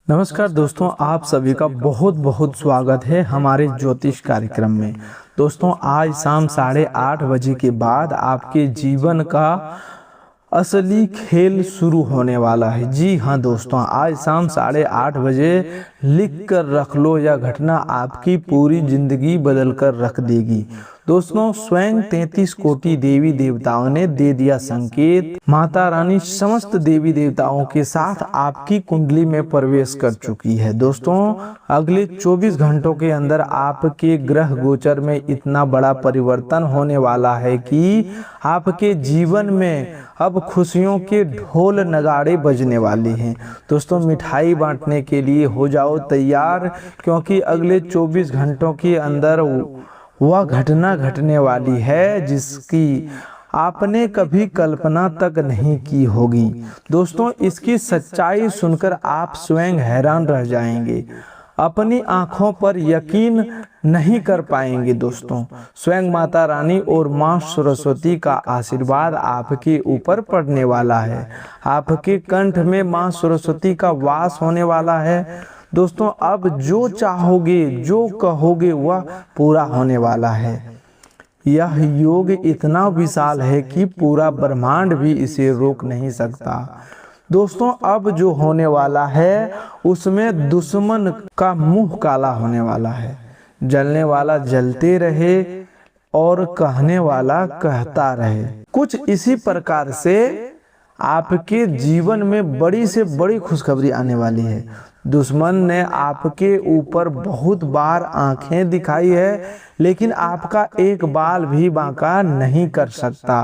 नमस्कार दोस्तों, आप सभी का बहुत बहुत स्वागत है हमारे ज्योतिष कार्यक्रम में। दोस्तों, आज शाम 8:30 के बाद आपके जीवन का असली खेल शुरू होने वाला है। जी हाँ दोस्तों, आज शाम 8:30 लिख कर रख लो, यह घटना आपकी पूरी जिंदगी बदल कर रख देगी। दोस्तों, स्वयं 33 कोटि देवी देवताओं ने दे दिया संकेत। माता रानी समस्त देवी देवताओं के साथ आपकी कुंडली में प्रवेश कर चुकी है। दोस्तों, अगले 24 घंटों के अंदर आपके ग्रह गोचर में इतना बड़ा परिवर्तन होने वाला है कि आपके जीवन में अब खुशियों के ढोल नगाड़े बजने वाले हैं। दोस्तों, मिठाई बांटने के लिए हो जाओ तैयार, क्योंकि अगले 24 घंटों के अंदर वह घटना घटने वाली है जिसकी आपने कभी कल्पना तक नहीं की होगी। दोस्तों, इसकी सच्चाई सुनकर आप स्वयं हैरान रह जाएंगे, अपनी आंखों पर यकीन नहीं कर पाएंगे। दोस्तों, स्वयं माता रानी और मां सरस्वती का आशीर्वाद आपके ऊपर पड़ने वाला है। आपके कंठ में मां सरस्वती का वास होने वाला है। दोस्तों, अब जो चाहोगे, जो कहोगे, वह पूरा होने वाला है। यह योग इतना विशाल है कि पूरा ब्रह्मांड भी इसे रोक नहीं सकता। दोस्तों, अब जो होने वाला है उसमें दुश्मन का मुंह काला होने वाला है। जलने वाला जलते रहे और कहने वाला कहता रहे। कुछ इसी प्रकार से आपके जीवन में बड़ी से बड़ी खुशखबरी आने वाली है। दुश्मन ने आपके ऊपर बहुत बार आंखें दिखाई है, लेकिन आपका एक बाल भी बांका नहीं कर सकता,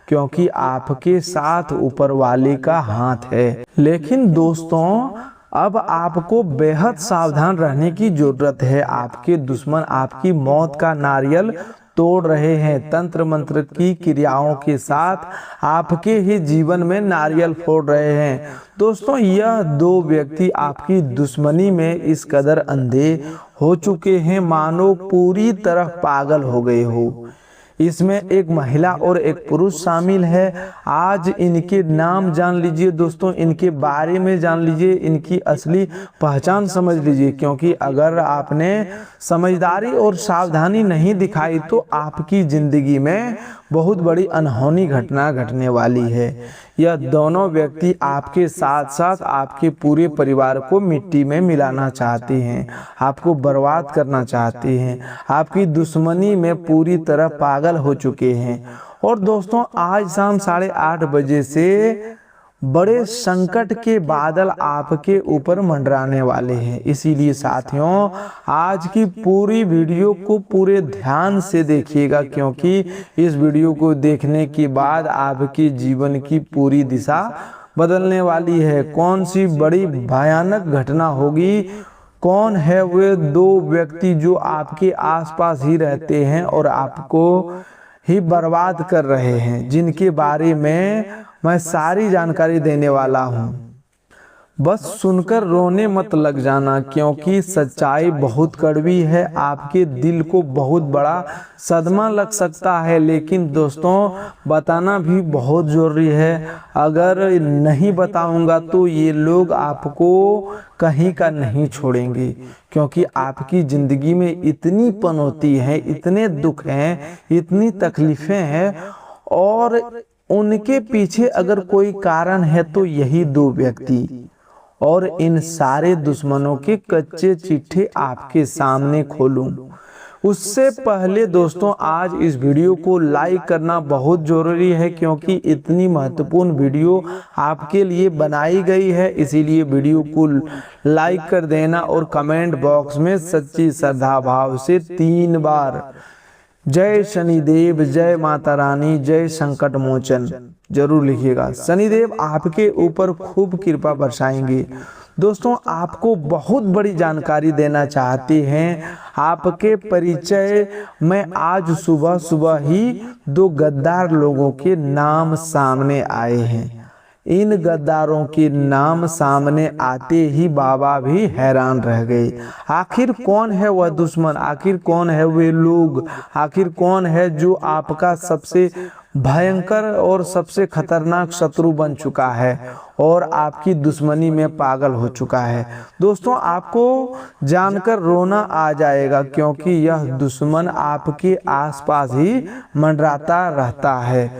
क्योंकि आपके साथ ऊपर वाले का हाथ है। लेकिन दोस्तों, अब आपको बेहद सावधान रहने की जरूरत है। आपके दुश्मन आपकी मौत का नारियल तोड़ रहे हैं। तंत्र मंत्र की क्रियाओं के साथ आपके ही जीवन में नारियल फोड़ रहे हैं। दोस्तों, यह दो व्यक्ति आपकी दुश्मनी में इस कदर अंधे हो चुके हैं मानो पूरी तरह पागल हो गए हो। इसमें एक महिला और एक पुरुष शामिल है। आज इनके नाम जान लीजिए दोस्तों, इनके बारे में जान लीजिए, इनकी असली पहचान समझ लीजिए, क्योंकि अगर आपने समझदारी और सावधानी नहीं दिखाई तो आपकी जिंदगी में बहुत बड़ी अनहोनी घटना घटने वाली है। यह दोनों व्यक्ति आपके साथ साथ आपके पूरे परिवार को मिट्टी में मिलाना चाहते हैं, आपको बर्बाद करना चाहते हैं, आपकी दुश्मनी में पूरी तरह पागल हो चुके हैं। और दोस्तों, आज शाम 8:30 से बड़े संकट के बादल आपके ऊपर मंडराने वाले हैं। इसीलिए साथियों, आज की पूरी वीडियो को पूरे ध्यान से देखिएगा, क्योंकि इस वीडियो को देखने के बाद आपके जीवन की पूरी दिशा बदलने वाली है। कौन सी बड़ी भयानक घटना होगी, कौन है वे दो व्यक्ति जो आपके आसपास ही रहते हैं और आपको ही बर्बाद कर रहे हैं, जिनके बारे में मैं सारी जानकारी देने वाला हूँ। बस सुनकर रोने मत लग जाना, क्योंकि सच्चाई बहुत कड़वी है। आपके दिल को बहुत बड़ा सदमा लग सकता है, लेकिन दोस्तों बताना भी बहुत जरूरी है। अगर नहीं बताऊंगा तो ये लोग आपको कहीं का नहीं छोड़ेंगे, क्योंकि आपकी जिंदगी में इतनी पनौती है, इतने दुख हैं, इतनी तकलीफें हैं, और उनके पीछे अगर कोई कारण है तो यही दो व्यक्ति। और इन सारे दुश्मनों के कच्चे चिट्ठे आपके सामने खोलूं उससे पहले दोस्तों, आज इस वीडियो को लाइक करना बहुत जरूरी है, क्योंकि इतनी महत्वपूर्ण वीडियो आपके लिए बनाई गई है। इसीलिए वीडियो को लाइक कर देना और कमेंट बॉक्स में सच्ची श्रद्धा भाव से 3 बार जय शनिदेव, जय माता रानी, जय संकट मोचन जरूर लिखिएगा। शनिदेव आपके ऊपर खूब कृपा बरसाएंगे। दोस्तों, आपको बहुत बड़ी जानकारी देना चाहते हैं। आपके परिचय में आज सुबह सुबह ही 2 गद्दार लोगों के नाम सामने आए हैं। इन गद्दारों के नाम सामने आते ही बाबा भी हैरान रह गए। आखिर कौन है वह दुश्मन, आखिर कौन है वे लोग, आखिर कौन है जो आपका सबसे भयंकर और सबसे खतरनाक शत्रु बन चुका है और आपकी दुश्मनी में पागल हो चुका है। दोस्तों, आपको जानकर रोना आ जाएगा, क्योंकि यह दुश्मन आपके आसपास ही मंडराता रहता है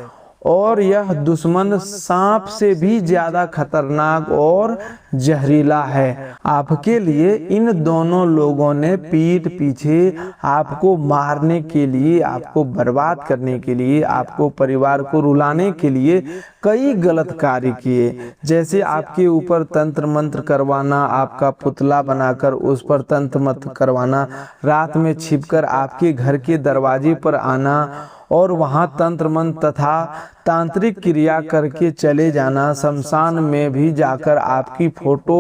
और यह दुश्मन सांप से भी ज्यादा खतरनाक और जहरीला है। आपके लिए इन दोनों लोगों ने पीठ पीछे आपको मारने के लिए, आपको बर्बाद करने के लिए, आपको परिवार को रुलाने के लिए कई गलत कार्य किए, जैसे आपके ऊपर तंत्र मंत्र करवाना, आपका पुतला बनाकर उस पर तंत्र मंत्र करवाना, रात में छिपकर आपके घर के दरवाजे पर आना और वहां तंत्र मंत्र तथा तांत्रिक क्रिया करके चले जाना, शमशान में भी जाकर आपकी फोटो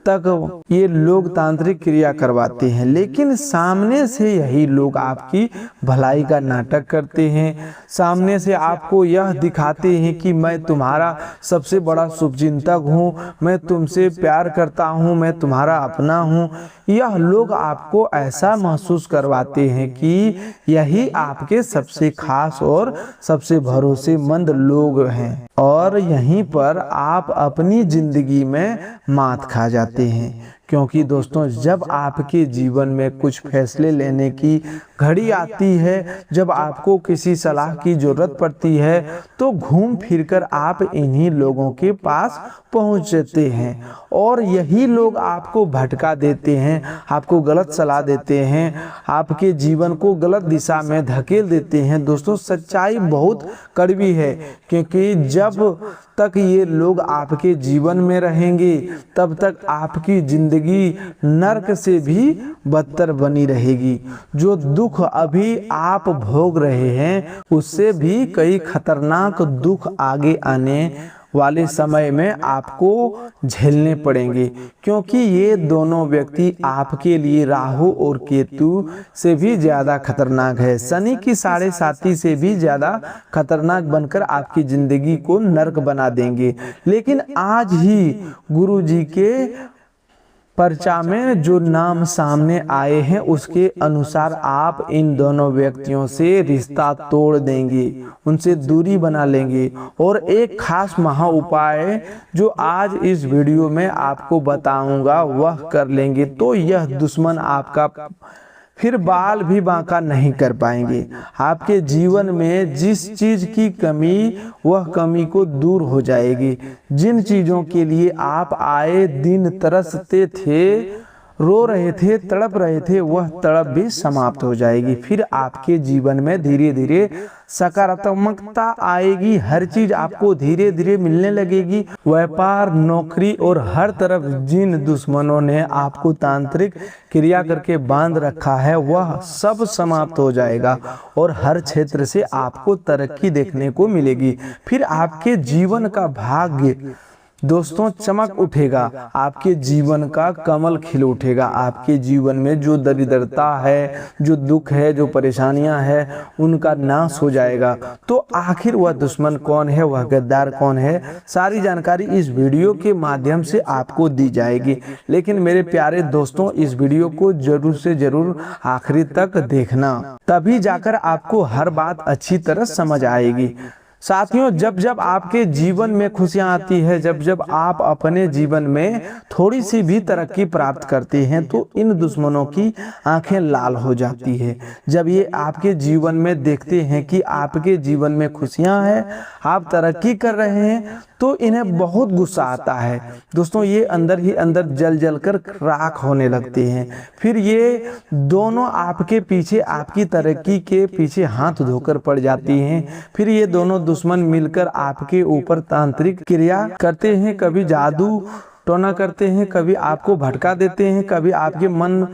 तक ये लोग तांत्रिक क्रिया करवाते हैं, लेकिन सामने से यही लोग आपकी भलाई का नाटक करते हैं। सामने से आपको यह दिखाते हैं कि मैं तुम्हारा सबसे बड़ा शुभचिंतक हूँ, मैं तुमसे प्यार करता हूँ, मैं तुम्हारा अपना हूँ। यह लोग आपको ऐसा महसूस करवाते हैं कि यही आपके सबसे खास और सबसे भरोसेमंद लोग हैं, और यहीं पर आप अपनी जिंदगी में मात खा जाते हैं। क्योंकि दोस्तों, जब आपके जीवन में कुछ फैसले लेने की घड़ी आती है, जब आपको किसी सलाह की जरूरत पड़ती है, तो घूम फिरकर आप इन्हीं लोगों के पास पहुंच जाते हैं और यही लोग आपको भटका देते हैं, आपको गलत सलाह देते हैं, आपके जीवन को गलत दिशा में धकेल देते हैं। दोस्तों, सच्चाई बहुत कड़वी है, क्योंकि जब तक ये लोग आपके जीवन में रहेंगे तब तक आपकी जिंदगी नर्क से भी बदतर बनी रहेगी। जो दुख अभी आप भोग रहे हैं उससे भी कई खतरनाक दुख आगे आने वाले समय में आपको झेलने पड़ेंगे, क्योंकि ये दोनों व्यक्ति आपके लिए राहु और केतु से भी ज्यादा खतरनाक है, शनि की 7.5 से भी ज्यादा खतरनाक बनकर आपकी जिंदगी को नर्क बना देंगे। लेकिन आज ही गुरु जी के पर्चा में जो नाम सामने आए हैं उसके अनुसार आप इन दोनों व्यक्तियों से रिश्ता तोड़ देंगे, उनसे दूरी बना लेंगे और एक खास महा उपाय जो आज इस वीडियो में आपको बताऊंगा वह कर लेंगे, तो यह दुश्मन आपका फिर बाल भी बांका नहीं कर पाएंगे। आपके जीवन में जिस चीज की कमी, वह कमी को दूर हो जाएगी। जिन चीजों के लिए आप आए दिन तरसते थे, रो रहे थे, तड़प रहे थे, वह तड़प भी समाप्त हो जाएगी। फिर आपके जीवन में धीरे धीरे सकारात्मकता आएगी, हर चीज आपको धीरे धीरे मिलने लगेगी। व्यापार, नौकरी और हर तरफ जिन दुश्मनों ने आपको तांत्रिक क्रिया करके बांध रखा है वह सब समाप्त हो जाएगा और हर क्षेत्र से आपको तरक्की देखने को मिलेगी। फिर आपके जीवन का भाग्य दोस्तों चमक उठेगा, आपके जीवन का कमल खिल उठेगा। आपके जीवन में जो दरिद्रता है, जो दुख है, जो परेशानियां हैं, उनका नाश हो जाएगा। तो आखिर वह दुश्मन कौन है, वह गद्दार कौन है, सारी जानकारी इस वीडियो के माध्यम से आपको दी जाएगी। लेकिन मेरे प्यारे दोस्तों, इस वीडियो को जरूर से जरूर आखिरी तक देखना, तभी जाकर आपको हर बात अच्छी तरह समझ आएगी। साथियों, जब जब आपके जीवन में खुशियां आती है, जब जब आप अपने जीवन में थोड़ी सी भी तरक्की प्राप्त करते हैं, तो इन दुश्मनों की आंखें लाल हो जाती है। जब ये आपके जीवन में देखते हैं कि आपके जीवन में खुशियां हैं, आप तरक्की कर रहे हैं, तो इन्हें बहुत गुस्सा आता है। दोस्तों, ये अंदर ही अंदर जल जल कर राख होने लगते हैं। फिर ये दोनों आपके पीछे, आपकी तरक्की के पीछे हाथ धोकर पड़ जाती हैं। फिर ये दोनों दुश्मन मिलकर आपके ऊपर तांत्रिक क्रिया करते हैं, कभी जादू टोना करते हैं, कभी आपको भटका देते हैं, कभी आपके मन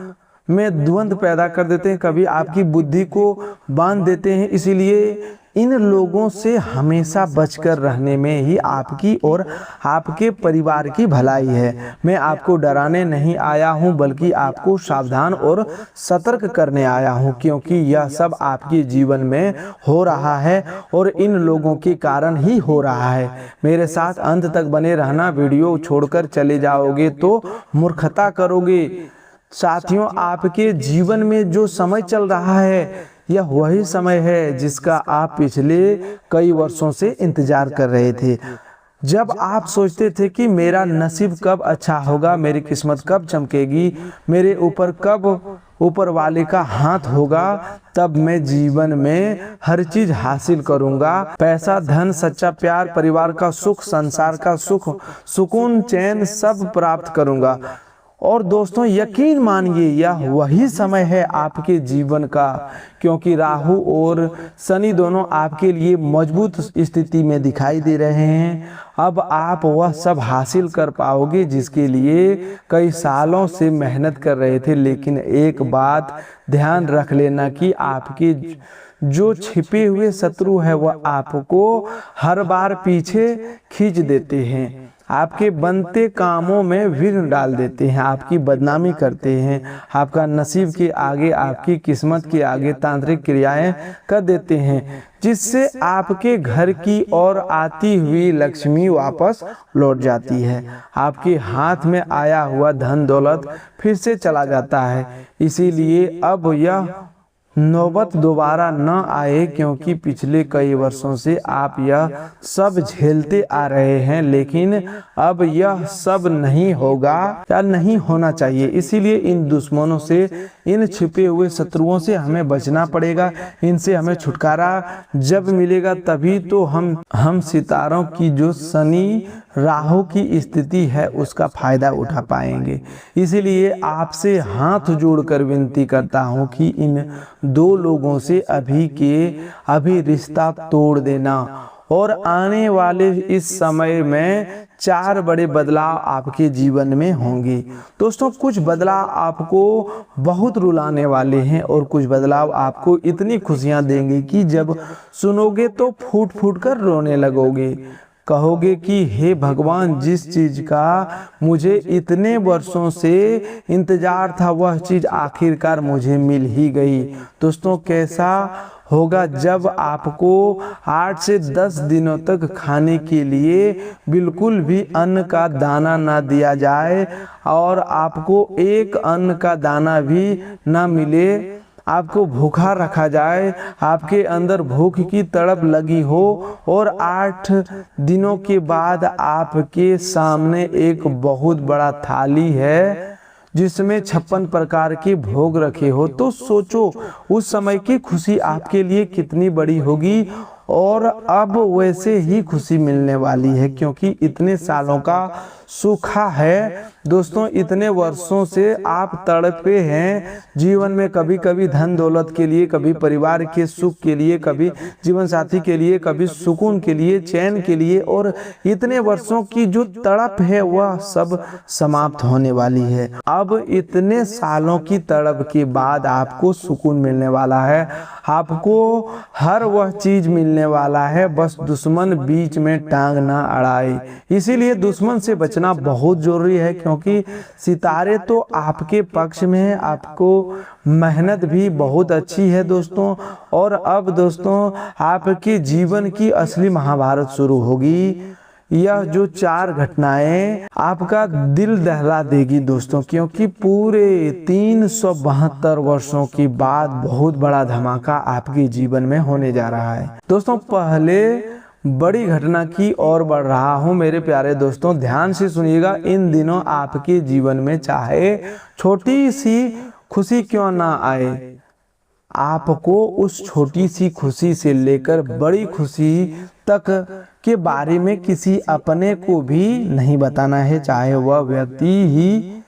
में द्वंद्व पैदा कर देते हैं, कभी आपकी बुद्धि को बांध देते हैं। इसीलिए इन लोगों से हमेशा बचकर रहने में ही आपकी और आपके परिवार की भलाई है। मैं आपको डराने नहीं आया हूं, बल्कि आपको सावधान और सतर्क करने आया हूं, क्योंकि यह सब आपके जीवन में हो रहा है और इन लोगों के कारण ही हो रहा है। मेरे साथ अंत तक बने रहना, वीडियो छोड़कर चले जाओगे तो मूर्खता करोगे। साथियों, आपके जीवन में जो समय चल रहा है, यह वही समय है जिसका आप पिछले कई वर्षों से इंतजार कर रहे थे। जब आप सोचते थे कि मेरा नसीब कब अच्छा होगा, मेरी किस्मत कब चमकेगी, मेरे ऊपर कब ऊपर वाले का हाथ होगा, तब मैं जीवन में हर चीज हासिल करूंगा। पैसा, धन, सच्चा प्यार, परिवार का सुख, संसार का सुख, सुकून, चैन सब प्राप्त करूंगा। और दोस्तों यकीन मानिए यह वही समय है आपके जीवन का, क्योंकि राहु और शनि दोनों आपके लिए मजबूत स्थिति में दिखाई दे रहे हैं। अब आप वह सब हासिल कर पाओगे जिसके लिए कई सालों से मेहनत कर रहे थे। लेकिन एक बात ध्यान रख लेना कि आपके जो छिपे हुए शत्रु है वह आपको हर बार पीछे खींच देते हैं, आपके बनते कामों में विघ्न डाल देते हैं, आपकी बदनामी करते हैं, आपका नसीब के आगे, आपकी किस्मत के आगे तांत्रिक क्रियाएं कर देते हैं, जिससे आपके घर की ओर आती हुई लक्ष्मी वापस लौट जाती है। आपके हाथ में आया हुआ धन दौलत फिर से चला जाता है। इसीलिए अब यह नौबत दोबारा न आए, क्योंकि पिछले कई वर्षों से आप यह सब झेलते आ रहे हैं, लेकिन अब यह सब नहीं होगा या नहीं होना चाहिए। इसीलिए इन दुश्मनों से, इन छिपे हुए शत्रुओं से हमें बचना पड़ेगा। इनसे हमें छुटकारा जब मिलेगा तभी तो हम सितारों की जो शनि राहु की स्थिति है उसका फायदा उठा पाएंगे। इसीलिए आपसे हाथ जोड़कर विनती करता हूं कि इन दो लोगों से अभी के अभी रिश्ता तोड़ देना, और आने वाले इस समय में 4 बड़े बदलाव आपके जीवन में होंगे। दोस्तों कुछ बदलाव आपको बहुत रुलाने वाले हैं और कुछ बदलाव आपको इतनी खुशियां देंगे कि जब सुनोगे तो फूट फूट कर रोने लगोगे। कहोगे कि हे भगवान, जिस चीज का मुझे इतने वर्षों से इंतजार था वह चीज आखिरकार मुझे मिल ही गई। दोस्तों कैसा होगा जब आपको 8 से 10 दिनों तक खाने के लिए बिल्कुल भी अन्न का दाना ना दिया जाए और आपको एक अन्न का दाना भी ना मिले, आपको भूखा रखा जाए, आपके अंदर भूख की तड़प लगी हो और 8 दिनों के बाद आपके सामने एक बहुत बड़ा थाली है जिसमें 56 प्रकार के भोग रखे हो, तो सोचो उस समय की खुशी आपके लिए कितनी बड़ी होगी। और अब वैसे ही खुशी मिलने वाली है, क्योंकि इतने सालों का सूखा है दोस्तों, इतने वर्षों से आप तड़पे हैं जीवन में, कभी कभी धन दौलत के लिए, कभी परिवार के सुख के लिए, कभी जीवन साथी के लिए, कभी सुकून के लिए, चैन के लिए, और इतने वर्षों की जो तड़प है वह सब समाप्त होने वाली है। अब इतने सालों की तड़प के बाद आपको सुकून मिलने वाला है, आपको हर वह चीज मिलने वाला है, बस दुश्मन बीच में टांग ना अड़ाए। इसीलिए दुश्मन से बचना बहुत जरूरी है, क्योंकि सितारे तो आपके पक्ष में है, आपको मेहनत भी बहुत अच्छी है दोस्तों। और अब दोस्तों आपके जीवन की असली महाभारत शुरू होगी। यह जो 4 घटनाएं आपका दिल दहला देगी दोस्तों, क्योंकि पूरे 372 वर्षों के बाद बहुत बड़ा धमाका आपके जीवन में होने जा रहा है। दोस्तों पहले बड़ी घटना की ओर बढ़ रहा हूं मेरे प्यारे दोस्तों, ध्यान से सुनिएगा। इन दिनों आपके जीवन में चाहे छोटी सी खुशी क्यों ना आए, आपको उस छोटी सी खुशी से लेकर बड़ी खुशी तक के बारे में किसी अपने को भी नहीं बताना है, चाहे वह व्यक्ति ही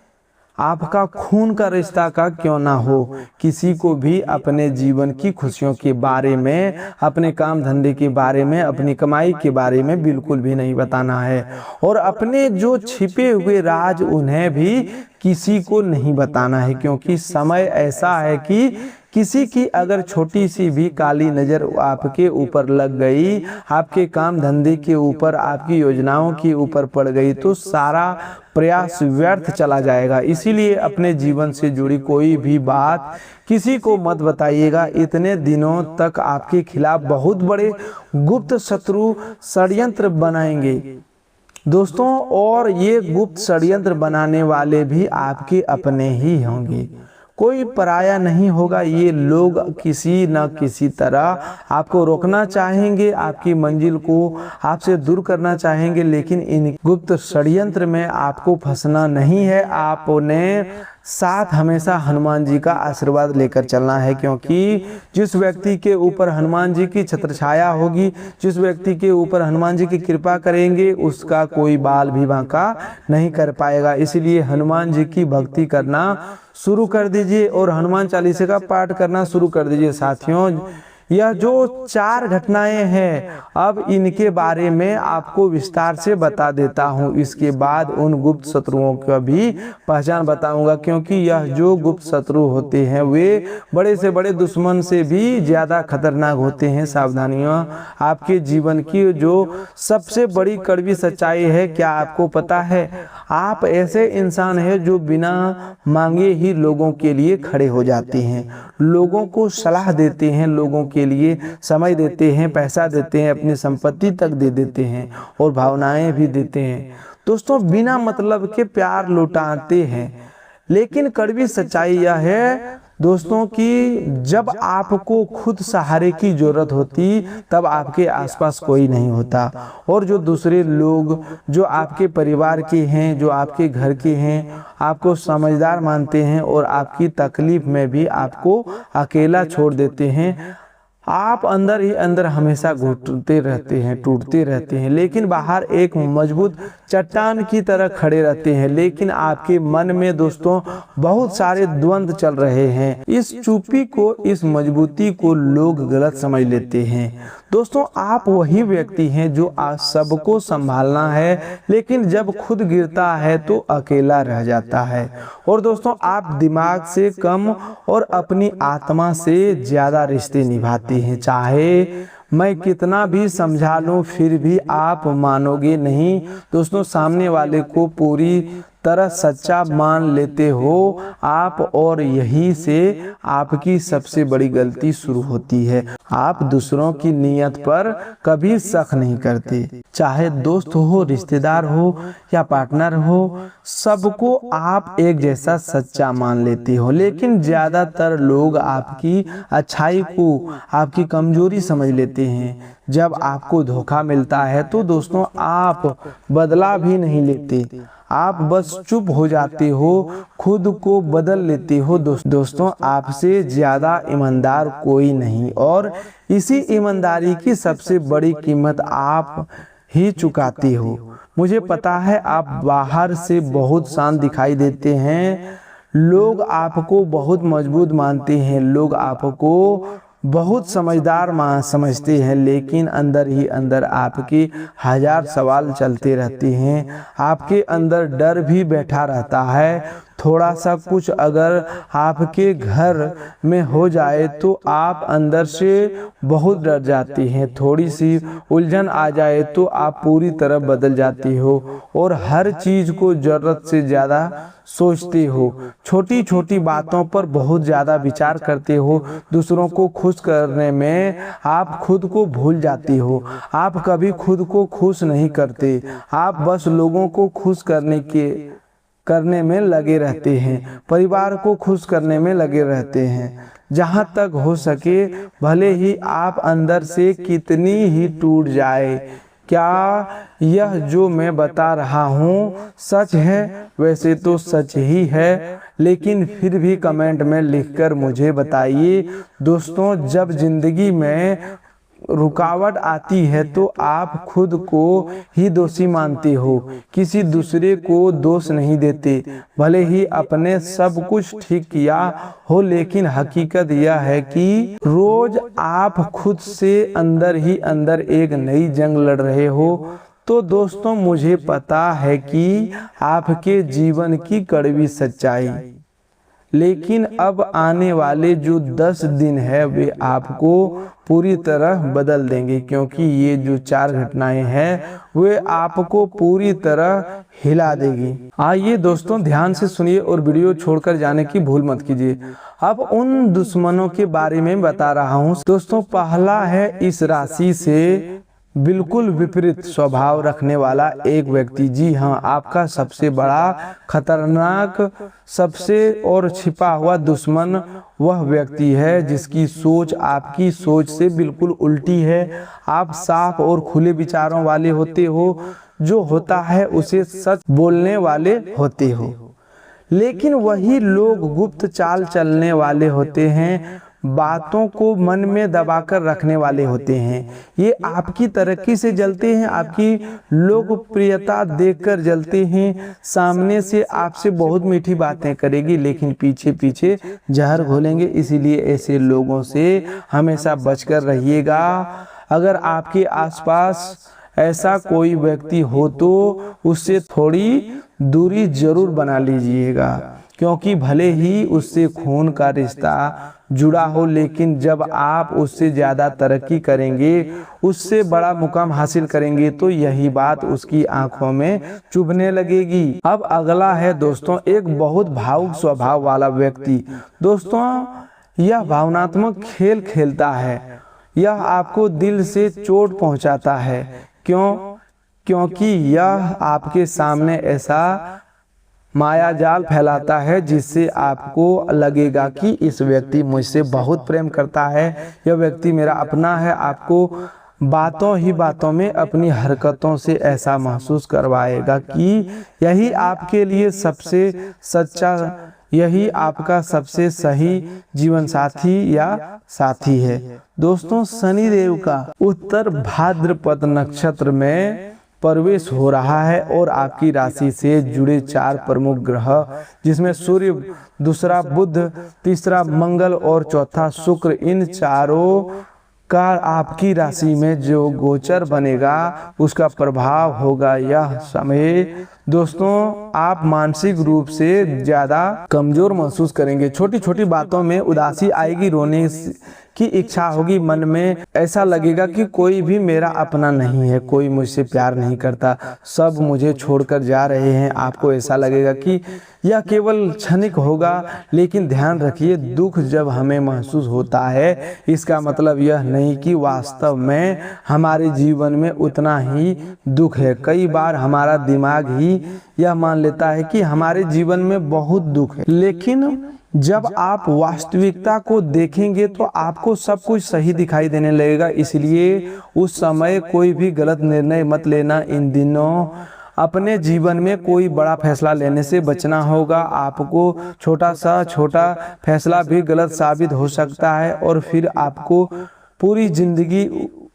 आपका खून का रिश्ता का क्यों ना हो। किसी को भी अपने जीवन की खुशियों के बारे में, अपने काम धंधे के बारे में, अपनी कमाई के बारे में बिल्कुल भी नहीं बताना है, और अपने जो छिपे हुए राज उन्हें भी किसी को नहीं बताना है, क्योंकि समय ऐसा है कि किसी की अगर छोटी सी भी काली नज़र आपके ऊपर लग गई, आपके काम धंधे के ऊपर, आपकी योजनाओं के ऊपर पड़ गई, तो सारा प्रयास व्यर्थ चला जाएगा। इसीलिए अपने जीवन से जुड़ी कोई भी बात किसी को मत बताइएगा। इतने दिनों तक आपके खिलाफ बहुत बड़े गुप्त शत्रु षड्यंत्र बनाएंगे दोस्तों, और ये गुप्त षड्यंत्र बनाने वाले भी आपके अपने ही होंगे। कोई पराया नहीं होगा। ये लोग किसी न किसी तरह आपको रोकना चाहेंगे, आपकी मंजिल को आपसे दूर करना चाहेंगे, लेकिन इन गुप्त षड्यंत्र में आपको फंसना नहीं है। आपने साथ हमेशा हनुमान जी का आशीर्वाद लेकर चलना है, क्योंकि जिस व्यक्ति के ऊपर हनुमान जी की छत्र छाया होगी, जिस व्यक्ति के ऊपर हनुमान जी की कृपा करेंगे, उसका कोई बाल भी बांका नहीं कर पाएगा। इसलिए हनुमान जी की भक्ति करना शुरू कर दीजिए और हनुमान चालीसा का पाठ करना शुरू कर दीजिए। साथियों, यह जो 4 घटनाएं हैं, अब इनके बारे में आपको विस्तार से बता देता हूं। इसके बाद उन गुप्त शत्रुओं का भी पहचान बताऊंगा, क्योंकि यह जो गुप्त शत्रु होते हैं वे बड़े से बड़े दुश्मन से भी ज्यादा खतरनाक होते हैं। सावधानियां आपके जीवन की जो सबसे बड़ी कड़वी सच्चाई है, क्या आपको पता है? आप ऐसे इंसान हैं जो बिना मांगे ही लोगों के लिए खड़े हो जाते हैं, लोगों को सलाह देते हैं, लोगों के लिए समय देते हैं, पैसा देते हैं, अपनी संपत्ति तक दे देते हैं और भावनाएं भी देते हैं। दोस्तों, बिना मतलब के प्यार लुटाते हैं। लेकिन कड़वी सच्चाई यह है दोस्तों कि जब आपको खुद सहारे की जरूरत होती, तब आपके आसपास कोई नहीं होता, और जो दूसरे लोग जो आपके परिवार के हैं, जो आपके घर के हैं, आपको समझदार मानते हैं और आपकी तकलीफ में भी आपको अकेला छोड़ देते हैं। आप अंदर ही अंदर हमेशा घुटते रहते हैं, टूटते रहते हैं, लेकिन बाहर एक मजबूत चट्टान की तरह खड़े रहते हैं। लेकिन आपके मन में दोस्तों बहुत सारे द्वंद्व चल रहे हैं। इस चुप्पी को, इस मजबूती को लोग गलत समझ लेते हैं। दोस्तों, आप वही व्यक्ति हैं जो आज सबको संभालना है, लेकिन जब खुद गिरता है तो अकेला रह जाता है। और दोस्तों, आप दिमाग से कम और अपनी आत्मा से ज्यादा रिश्ते निभाते हैं। चाहे मैं कितना भी समझा लूं, फिर भी आप मानोगे नहीं। दोस्तों, सामने वाले को पूरी तरह सच्चा मान लेते हो आप, और यही से आपकी सबसे बड़ी गलती शुरू होती है। आप दूसरों की नीयत पर कभी शक नहीं करते, चाहे दोस्त हो, रिश्तेदार हो या पार्टनर हो, सबको आप एक जैसा सच्चा मान लेते हो। लेकिन ज्यादातर लोग आपकी अच्छाई को आपकी कमजोरी समझ लेते हैं। जब आपको धोखा मिलता है तो दोस्तों आप बदला भी नहीं लेते, आप बस चुप हो जाते हो, खुद को बदल लेते हो। दोस्तों, आपसे ज्यादा ईमानदार कोई नहीं, और इसी ईमानदारी की सबसे बड़ी कीमत आप ही चुकाते हो। मुझे पता है आप बाहर से बहुत शांत दिखाई देते हैं, लोग आपको बहुत मजबूत मानते हैं, लोग आपको बहुत समझदार समझते हैं, लेकिन अंदर ही अंदर आपके 1000 सवाल चलते रहते हैं। आपके अंदर डर भी बैठा रहता है। थोड़ा सा कुछ अगर आपके घर में हो जाए तो आप अंदर से बहुत डर जाते हैं। थोड़ी सी उलझन आ जाए तो आप पूरी तरह बदल जाते हो और हर चीज को जरूरत से ज्यादा सोचते हो। छोटी छोटी बातों पर बहुत ज्यादा विचार करते हो। दूसरों को खुश करने में आप खुद को भूल जाते हो। आप कभी खुद को खुश नहीं करते, आप बस लोगों को खुश करने में लगे रहते हैं, परिवार को खुश करने में लगे रहते हैं। जहां तक हो सके भले ही आप अंदर से कितनी ही टूट जाए। क्या यह जो मैं बता रहा हूँ सच है? वैसे तो सच ही है, लेकिन फिर भी कमेंट में लिखकर मुझे बताइए। दोस्तों, जब जिंदगी में रुकावट आती है तो आप खुद को ही दोषी मानते हो, किसी दूसरे को दोष नहीं देते। भले ही अपने सब कुछ ठीक किया हो, लेकिन हकीकत यह है कि रोज आप खुद से अंदर ही अंदर एक नई जंग लड़ रहे हो। तो दोस्तों, मुझे पता है कि आपके जीवन की कड़वी सच्चाई, लेकिन अब आने वाले जो 10 दिन है वे आपको पूरी तरह बदल देंगे, क्योंकि ये जो 4 घटनाएं हैं वे आपको पूरी तरह हिला देगी। आइए दोस्तों, ध्यान से सुनिए और वीडियो छोड़कर जाने की भूल मत कीजिए। अब उन दुश्मनों के बारे में बता रहा हूँ। दोस्तों, पहला है इस राशि से बिल्कुल विपरीत स्वभाव रखने वाला एक व्यक्ति, जी हाँ, आपका सबसे बड़ा खतरनाक, सबसे और छिपा हुआ दुश्मन वह व्यक्ति है जिसकी सोच आपकी सोच से बिल्कुल उल्टी है। आप साफ और खुले विचारों वाले होते हो, जो होता है उसे सच बोलने वाले होते हो, लेकिन वही लोग गुप्त चाल चलने वाले होते हैं, बातों को मन में दबाकर रखने वाले होते हैं। ये आपकी तरक्की से जलते हैं, आपकी लोकप्रियता देखकर जलते हैं। सामने से आपसे बहुत मीठी बातें करेगी, लेकिन पीछे पीछे जहर घोलेंगे। इसीलिए ऐसे लोगों से हमेशा बचकर रहिएगा। अगर आपके आसपास ऐसा कोई व्यक्ति हो तो उससे थोड़ी दूरी जरूर बना लीजिएगा, क्योंकि भले ही उससे खून का रिश्ता जुड़ा हो, लेकिन जब आप उससे ज़्यादा तरक्की करेंगे, उससे बड़ा मुकाम हासिल करेंगे, तो यही बात उसकी आंखों में चुभने लगेगी। अब अगला है दोस्तों, एक बहुत भावुक स्वभाव वाला व्यक्ति। दोस्तों, यह भावनात्मक खेल खेलता है, यह आपको दिल से चोट पहुंचाता है। क्योंकि यह आपके सामने ऐसा माया जाल फैलाता है जिससे आपको लगेगा कि इस व्यक्ति मुझसे बहुत प्रेम करता है, यह व्यक्ति मेरा अपना है। आपको बातों ही बातों में अपनी हरकतों से ऐसा महसूस करवाएगा कि यही आपके लिए सबसे सच्चा, यही आपका सबसे सही जीवन साथी या साथी है। दोस्तों, शनिदेव का उत्तर भाद्रपद नक्षत्र में प्रवेश हो रहा है और आपकी राशि से जुड़े 4 प्रमुख ग्रह, जिसमें सूर्य, दूसरा बुध, तीसरा मंगल और चौथा शुक्र, इन चारों का आपकी राशि में जो गोचर बनेगा उसका प्रभाव होगा यह समय। दोस्तों, आप मानसिक रूप से ज्यादा कमजोर महसूस करेंगे, छोटी छोटी बातों में उदासी आएगी, रोने की इच्छा होगी, मन में ऐसा लगेगा कि कोई भी मेरा अपना नहीं है, कोई मुझसे प्यार नहीं करता, सब मुझे छोड़कर जा रहे हैं। आपको ऐसा लगेगा कि यह केवल क्षणिक होगा, लेकिन ध्यान रखिए, दुख जब हमें महसूस होता है इसका मतलब यह नहीं कि वास्तव में हमारे जीवन में उतना ही दुख है। कई बार हमारा दिमाग ही यह मान लेता है कि हमारे जीवन में बहुत दुख है, लेकिन जब आप वास्तविकता को देखेंगे तो आपको सब कुछ सही दिखाई देने लगेगा। इसलिए उस समय कोई भी गलत निर्णय मत लेना। इन दिनों अपने जीवन में कोई बड़ा फैसला लेने से बचना होगा। आपको छोटा फैसला भी गलत साबित हो सकता है और फिर आपको पूरी जिंदगी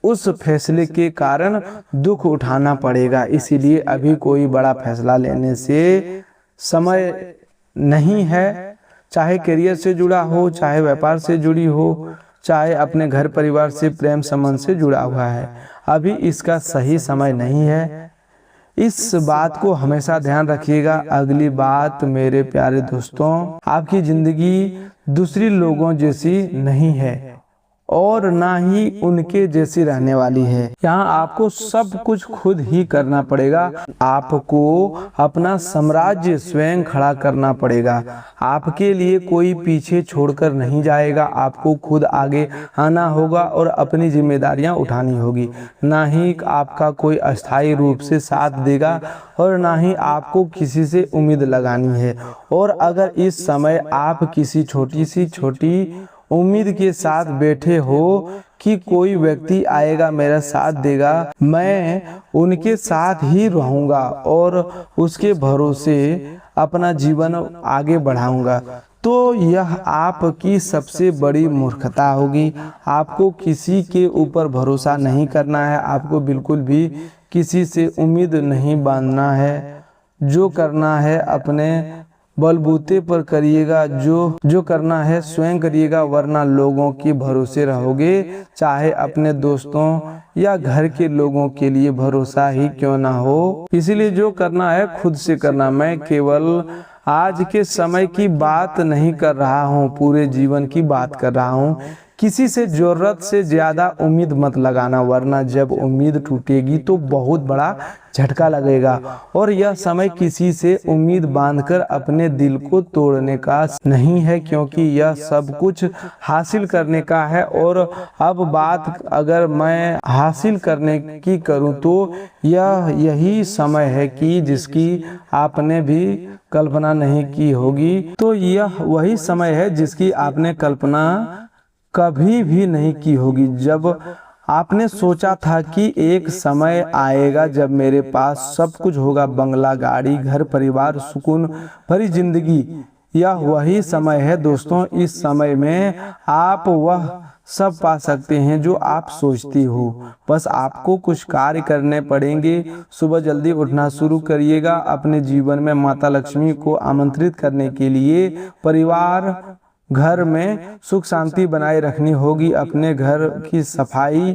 उस फैसले के कारण दुख उठाना पड़ेगा। इसीलिए अभी कोई बड़ा फैसला लेने से समय नहीं है, चाहे करियर से जुड़ा हो, चाहे व्यापार से जुड़ी हो, चाहे अपने घर परिवार से प्रेम संबंध से जुड़ा हुआ है, अभी इसका सही समय नहीं है। इस बात को हमेशा ध्यान रखिएगा। अगली बात मेरे प्यारे दोस्तों, आपकी जिंदगी दूसरी लोगों जैसी नहीं है और ना ही उनके जैसी रहने वाली है। यहाँ आपको सब कुछ खुद ही करना पड़ेगा। आपको अपना साम्राज्य स्वयं खड़ा करना पड़ेगा। आपके लिए कोई पीछे छोड़कर नहीं जाएगा। आपको खुद आगे आना होगा और अपनी जिम्मेदारियां उठानी होगी। ना ही आपका कोई अस्थायी रूप से साथ देगा और ना ही आपको किसी से उम्मीद लगानी है। और अगर इस समय आप किसी छोटी उम्मीद के साथ बैठे हो कि कोई व्यक्ति आएगा मेरा साथ देगा, मैं उनके साथ ही रहूंगा और उसके भरोसे अपना जीवन आगे बढ़ाऊंगा, तो यह आपकी सबसे बड़ी मूर्खता होगी। आपको किसी के ऊपर भरोसा नहीं करना है। आपको बिल्कुल भी किसी से उम्मीद नहीं बांधना है। जो करना है अपने बलबूते पर करिएगा, जो करना है स्वयं करिएगा, वरना लोगों के भरोसे रहोगे, चाहे अपने दोस्तों या घर के लोगों के लिए भरोसा ही क्यों ना हो। इसीलिए जो करना है खुद से करना। मैं केवल आज के समय की बात नहीं कर रहा हूँ, पूरे जीवन की बात कर रहा हूँ किसी से जरूरत से ज्यादा उम्मीद मत लगाना, वरना जब उम्मीद टूटेगी तो बहुत बड़ा झटका लगेगा। और यह समय किसी से उम्मीद बांधकर अपने दिल को तोड़ने का नहीं है, क्योंकि यह सब कुछ हासिल करने का है। और अब बात अगर मैं हासिल करने की करूं तो यही समय है कि जिसकी आपने भी कल्पना नहीं की होगी। तो यह वही समय है जिसकी आपने कल्पना कभी भी नहीं की होगी। जब आपने सोचा था कि एक समय आएगा जब मेरे पास सब कुछ होगा, बंगला, गाड़ी, घर, परिवार, सुकून भरी जिंदगी। यह वही समय है दोस्तों। इस समय में आप वह सब पा सकते हैं जो आप सोचती हो। बस आपको कुछ कार्य करने पड़ेंगे। सुबह जल्दी उठना शुरू करिएगा। अपने जीवन में माता लक्ष्मी को आमंत्रित करने के लिए परिवार, घर में सुख शांति बनाए रखनी होगी। अपने घर की सफाई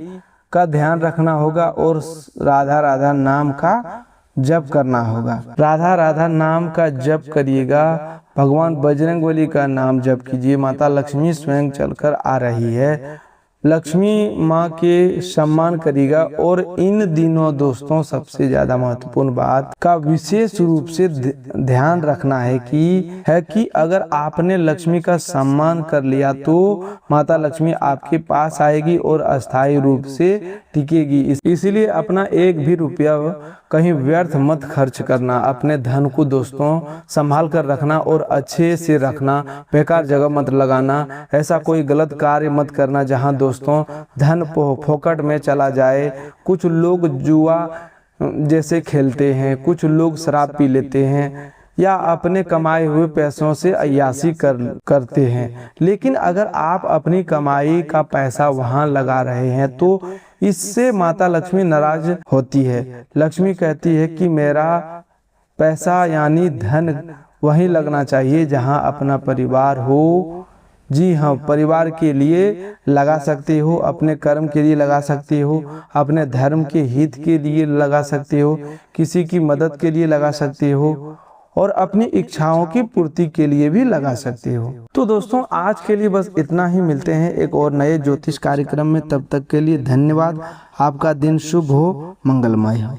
का ध्यान रखना होगा और राधा राधा नाम का जप करना होगा। राधा राधा नाम का जप करिएगा। भगवान बजरंगबली का नाम जप कीजिए। माता लक्ष्मी स्वयं चलकर आ रही है। लक्ष्मी माँ के सम्मान करिएगा। और इन दिनों दोस्तों सबसे ज्यादा महत्वपूर्ण बात का विशेष रूप से ध्यान रखना है कि अगर आपने लक्ष्मी का सम्मान कर लिया तो माता लक्ष्मी आपके पास आएगी और अस्थायी रूप से टिकेगी। इसलिए अपना एक भी रुपया कहीं व्यर्थ मत खर्च करना। अपने धन को दोस्तों संभाल कर रखना और अच्छे से रखना। बेकार जगह मत लगाना। ऐसा कोई गलत कार्य मत करना जहां दोस्तों धन फोकट में चला जाए। कुछ लोग जुआ जैसे खेलते हैं, कुछ लोग शराब पी लेते हैं या अपने कमाए हुए पैसों से अय्याशी करते हैं। लेकिन अगर आप अपनी कमाई का पैसा वहां लगा रहे हैं तो इससे माता लक्ष्मी नाराज होती है। लक्ष्मी कहती है कि मेरा पैसा यानी धन वहीं लगना चाहिए जहां अपना परिवार हो। जी हाँ, परिवार के लिए लगा सकते हो, अपने कर्म के लिए लगा सकते हो, अपने धर्म के हित के लिए लगा सकते हो, किसी की मदद के लिए लगा सकते हो और अपनी इच्छाओं की पूर्ति के लिए भी लगा सकते हो। तो दोस्तों आज के लिए बस इतना ही। मिलते हैं एक और नए ज्योतिष कार्यक्रम में। तब तक के लिए धन्यवाद। आपका दिन शुभ हो, मंगलमय हो।